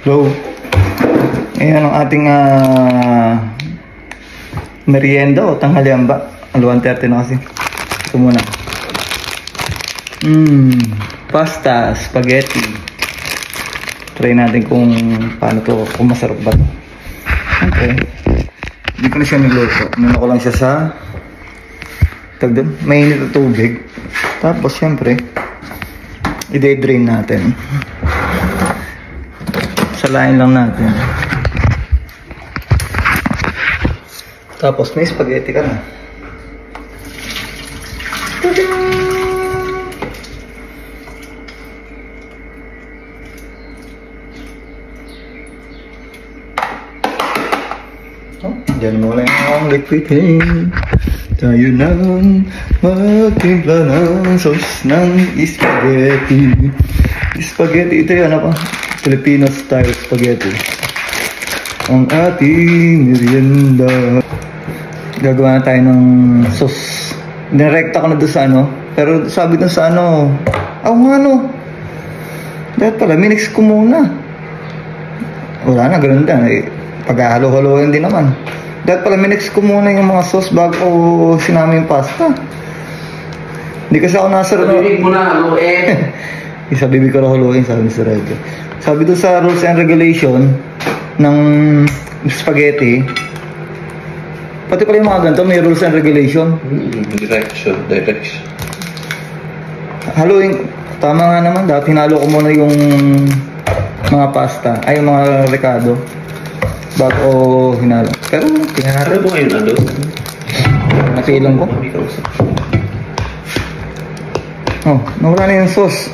Hello. Ayan ang ating merienda o tanghalian ba? 1:30 na kasi. Ito muna. Pasta, spaghetti. Try natin kung paano to, kung masarap ba to. Okay. Hindi ko na siya niluto. Nuna ko lang siya sa mainit na tubig. Tapos syempre, i-drain natin. Salain lang natin. Tapos may spaghetti ka na. Tada! Diyan mo lang ang liquitin. Tayo nang magtimpla ng sauce ng spaghetti. Spaghetti, ito yan apa? Filipino style spaghetti. Ang ating merienda. Gagawa na tayo ng sauce. Direkta ko na doon sa ano. Pero sabi doon sa ano, dahil pala, minix ko muna. Wala na, ganun din. Pag-halo-haloin din naman. Dahil pala, minix ko muna yung mga sauce bago sinama yung pasta. Hindi kasi ako nasa... Sabihin mo na, haluin. Isabihin ko na haluin, sabi ni Sir Edgar. Sabi doon sa rules and regulation ng spaghetti, pati pala yung mga ganito, may rules and regulation. Direction. Haluin, tama nga naman, dapat hinalo ko muna yung mga pasta, ay yung mga recado, bago hinalo. Pero, Ano mo ngayon, ano? nakilang ko. Oh, nawala na yung sauce.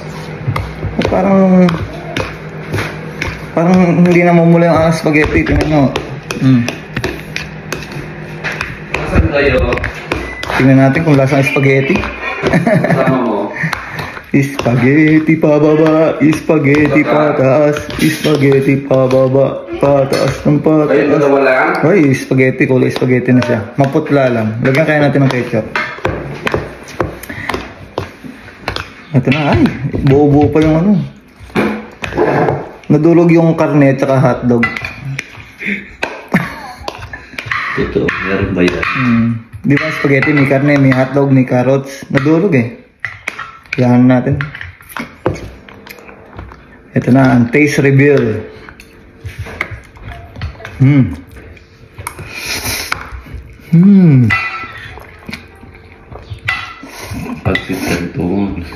Parang hindi na mamula yung spaghetti. Tingnan nyo. Saan kayo? Tingnan natin kung lasa ng spaghetti. Kasama mo? Spaghetti pababa, spaghetti pataas, spaghetti pababa, pataas ng Kayo pataas. dalawa lang? Ay, spaghetti, kulay spaghetti na siya. Maputla lang. Lagyan kaya natin ng ketchup. Ito na, ay, buo-buo pa yung ano. Nadulog yung karne at hotdog. Totoo, meron ba yan? Di ba spaghetti, may karne, may hotdog, may carrots. Nadulog eh. Kailangan natin. Ito na, ang taste reveal. Pagsisantuan.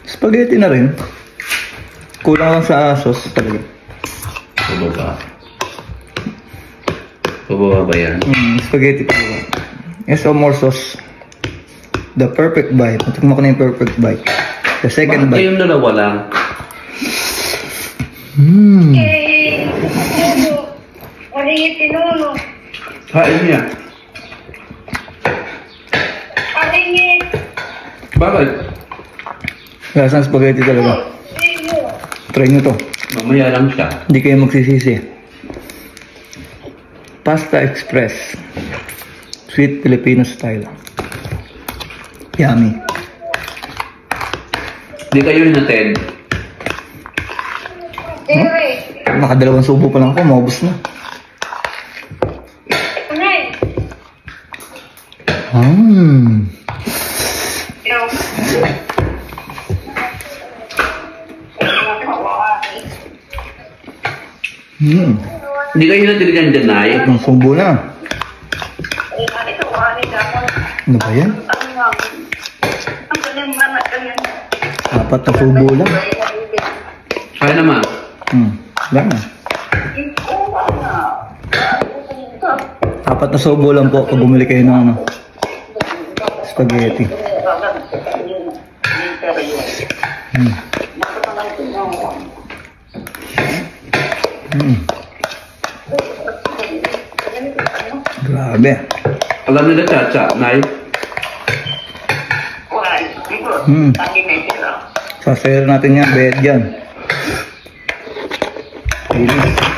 Spaghetti na rin. Kulang lang sa sauce talaga. Pababa ba yan? Spaghetti talaga. Yes, so more sauce. The perfect bite. Natikman ko na yung perfect bite. The second Bakit bite. kayong dalawa lang? Kain niya. Bakit? Lasang spaghetti talaga. Try nyo to. Mamaya lang siya. Hindi kayo magsisisi. Pasta Express. Sweet Filipino style. Yummy. Hindi kayo natin. Nakadalawang subo pa lang ako, maubos na. Hindi kayo natin dyan, Nay. Ang subo na. Ano ba yan? Apat na subo lang. Kaya naman. Wala na. Apat na subo lang po pag bumili kayo ng ano, spaghetti. Grabe. Alam nila, Chacha, Nay. Sasayer natin yan, bayad yan. Ayun.